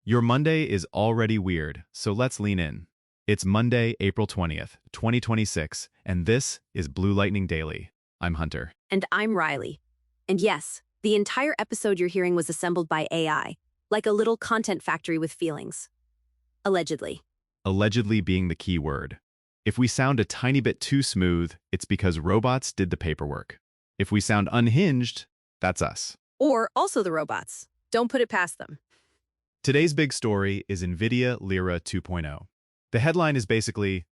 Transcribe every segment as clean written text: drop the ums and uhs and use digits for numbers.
Your Monday is already weird, so let's lean in. It's Monday, April 20th, 2026, and this is Blue Lightning Daily. I'm Hunter. And I'm Riley. And yes, the entire episode you're hearing was assembled by AI, like a little content factory with feelings. Allegedly. Allegedly being the key word. If we sound a tiny bit too smooth, it's because robots did the paperwork. If we sound unhinged, that's us. Or also the robots. Don't put it past them. Today's big story is NVIDIA Lyra 2.0. The headline is basically,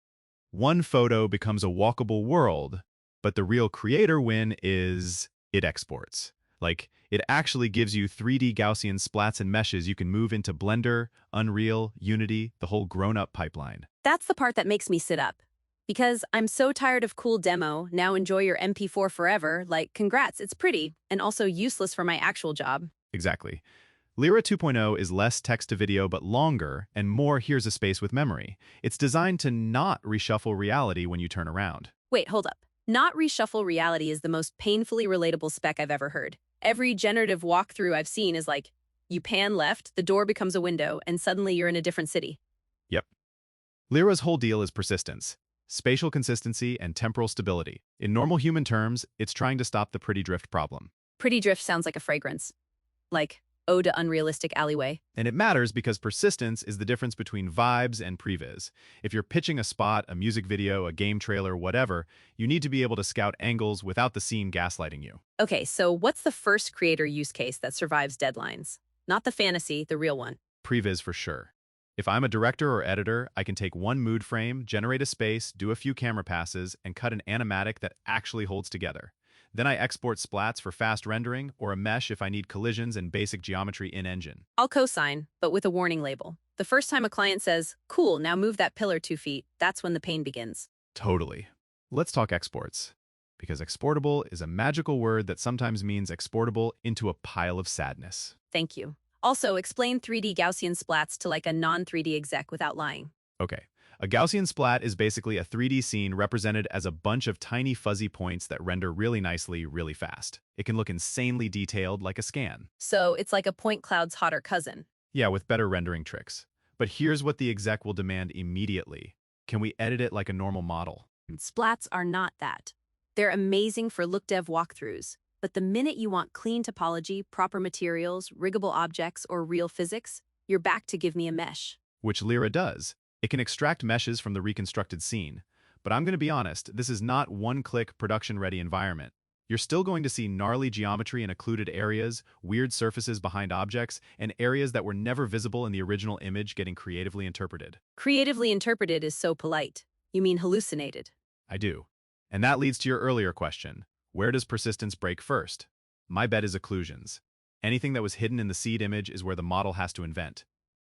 one photo becomes a walkable world, but the real creator win is it exports. Like, it actually gives you 3D Gaussian splats and meshes you can move into Blender, Unreal, Unity, the whole grown-up pipeline. That's the part that makes me sit up. Because I'm so tired of cool demo, now enjoy your MP4 forever, like, congrats, it's pretty, and also useless for my actual job. Exactly. Lyra 2.0 is less text-to-video but longer, and more here's a space with memory. It's designed to not reshuffle reality when you turn around. Wait, hold up. Not reshuffle reality is the most painfully relatable spec I've ever heard. Every generative walkthrough I've seen is like, you pan left, the door becomes a window, and suddenly you're in a different city. Yep. Lyra's whole deal is persistence, spatial consistency, and temporal stability. In normal human terms, it's trying to stop the pretty drift problem. Pretty drift sounds like a fragrance. Like, ode to unrealistic alleyway. And it matters because persistence is the difference between vibes and previs. If you're pitching a spot, a music video, a game trailer, whatever, you need to be able to scout angles without the scene gaslighting you. Okay, so what's the first creator use case that survives deadlines? Not the fantasy, the real one. Previs for sure. If I'm a director or editor, I can take one mood frame, generate a space, do a few camera passes, and cut an animatic that actually holds together. Then I export splats for fast rendering, or a mesh if I need collisions and basic geometry in-engine. I'll co-sign, but with a warning label. The first time a client says, cool, now move that pillar 2 feet, that's when the pain begins. Totally. Let's talk exports. Because exportable is a magical word that sometimes means exportable into a pile of sadness. Thank you. Also, explain 3D Gaussian splats to like a non-3D exec without lying. Okay. A Gaussian splat is basically a 3D scene represented as a bunch of tiny fuzzy points that render really nicely, really fast. It can look insanely detailed like a scan. So it's like a point cloud's hotter cousin. Yeah, with better rendering tricks. But here's what the exec will demand immediately. Can we edit it like a normal model? Splats are not that. They're amazing for look dev walkthroughs, but the minute you want clean topology, proper materials, riggable objects, or real physics, you're back to give me a mesh. Which Lyra does. It can extract meshes from the reconstructed scene. But I'm going to be honest, this is not one-click production-ready environment. You're still going to see gnarly geometry in occluded areas, weird surfaces behind objects, and areas that were never visible in the original image getting creatively interpreted. Creatively interpreted is so polite. You mean hallucinated. I do. And that leads to your earlier question. Where does persistence break first? My bet is occlusions. Anything that was hidden in the seed image is where the model has to invent.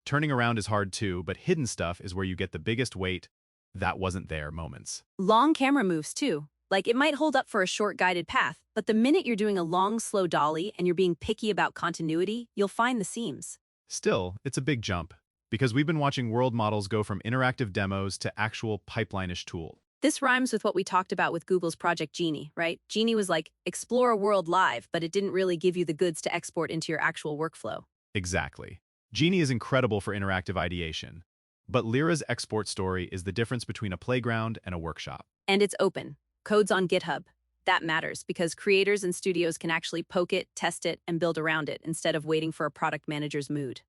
Turning around is hard too, but hidden stuff is where you get the biggest wait, that wasn't there moments. Long camera moves too. Like it might hold up for a short guided path, but the minute you're doing a long, slow dolly and you're being picky about continuity, you'll find the seams. Still, it's a big jump, because we've been watching world models go from interactive demos to actual pipeline-ish tool. This rhymes with what we talked about with Google's Project Genie, right? Genie was like, explore a world live, but it didn't really give you the goods to export into your actual workflow. Exactly. Genie is incredible for interactive ideation, but Lyra's export story is the difference between a playground and a workshop. And it's open. Code's on GitHub. That matters because creators and studios can actually poke it, test it, and build around it instead of waiting for a product manager's mood.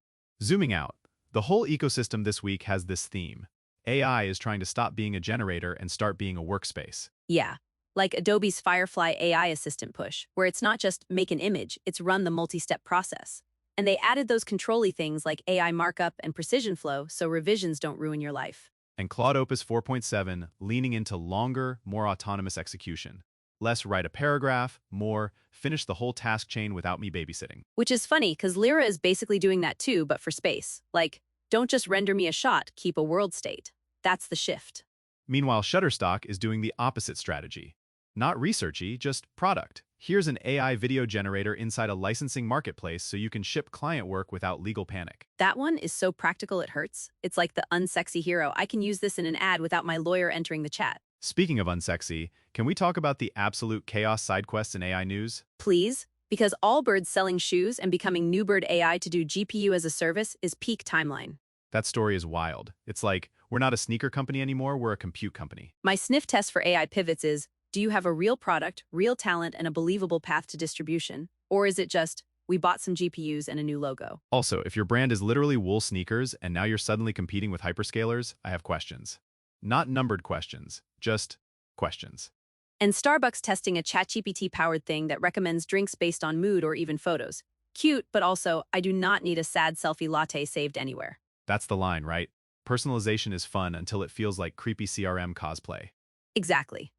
Zooming out, the whole ecosystem this week has this theme. AI is trying to stop being a generator and start being a workspace. Yeah, like Adobe's Firefly AI Assistant push, where it's not just make an image, it's run the multi-step process. And they added those control-y things like AI markup and precision flow so revisions don't ruin your life. And Claude Opus 4.7 leaning into longer, more autonomous execution. Less write a paragraph, more finish the whole task chain without me babysitting. Which is funny because Lyra is basically doing that too, but for space. Like, don't just render me a shot, keep a world state. That's the shift. Meanwhile, Shutterstock is doing the opposite strategy. Not researchy, just product. Here's an AI video generator inside a licensing marketplace so you can ship client work without legal panic. That one is so practical it hurts. It's like the unsexy hero. I can use this in an ad without my lawyer entering the chat. Speaking of unsexy, can we talk about the absolute chaos side quests in AI news? Please, Because Allbirds selling shoes and becoming Newbird AI to do GPU as a service is peak timeline. That story is wild. It's like, we're not a sneaker company anymore, we're a compute company. My sniff test for AI pivots is, do you have a real product, real talent, and a believable path to distribution? Or is it just, we bought some GPUs and a new logo? Also, if your brand is literally wool sneakers and now you're suddenly competing with hyperscalers, I have questions. Not numbered questions, just questions. And Starbucks testing a ChatGPT-powered thing that recommends drinks based on mood or even photos. Cute, but also, I do not need a sad selfie latte saved anywhere. That's the line, right? Personalization is fun until it feels like creepy CRM cosplay. Exactly.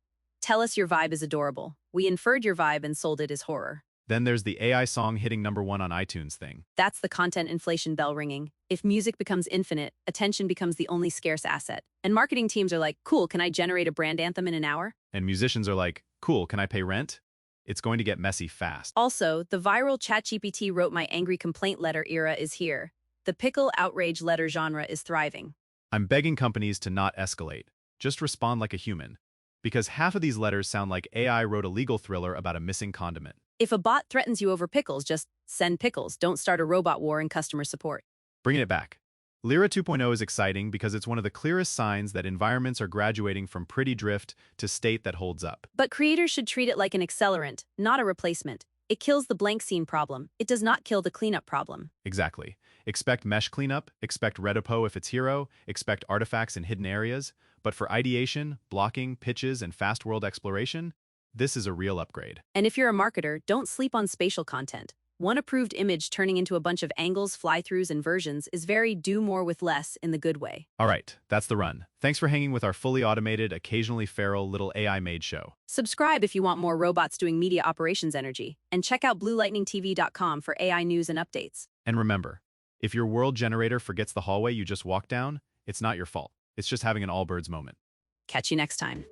Tell us your vibe is adorable. We inferred your vibe and sold it as horror. Then there's the AI song hitting #1 on iTunes thing. That's the content inflation bell ringing. If music becomes infinite, attention becomes the only scarce asset. And marketing teams are like, cool, can I generate a brand anthem in an hour? And musicians are like, cool, can I pay rent? It's going to get messy fast. Also, the viral ChatGPT wrote my angry complaint letter era is here. The pickle outrage letter genre is thriving. I'm begging companies to not escalate. Just respond like a human. Because half of these letters sound like AI wrote a legal thriller about a missing condiment. If a bot threatens you over pickles, just send pickles. Don't start a robot war in customer support. Bringing it back. Lyra 2.0 is exciting because it's one of the clearest signs that environments are graduating from pretty drift to state that holds up. But creators should treat it like an accelerant, not a replacement. It kills the blank scene problem. It does not kill the cleanup problem. Exactly. Expect mesh cleanup, expect redipo if it's hero, expect artifacts in hidden areas. But for ideation, blocking, pitches, and fast world exploration, this is a real upgrade. And if you're a marketer, don't sleep on spatial content. One approved image turning into a bunch of angles, fly-throughs, and versions is very do more with less in the good way. All right, that's the run. Thanks for hanging with our fully automated, occasionally feral little AI-made show. Subscribe if you want more robots doing media operations energy, and check out bluelightningtv.com for AI news and updates. And remember, if your world generator forgets the hallway you just walked down, it's not your fault. It's just having an Allbirds moment. Catch you next time.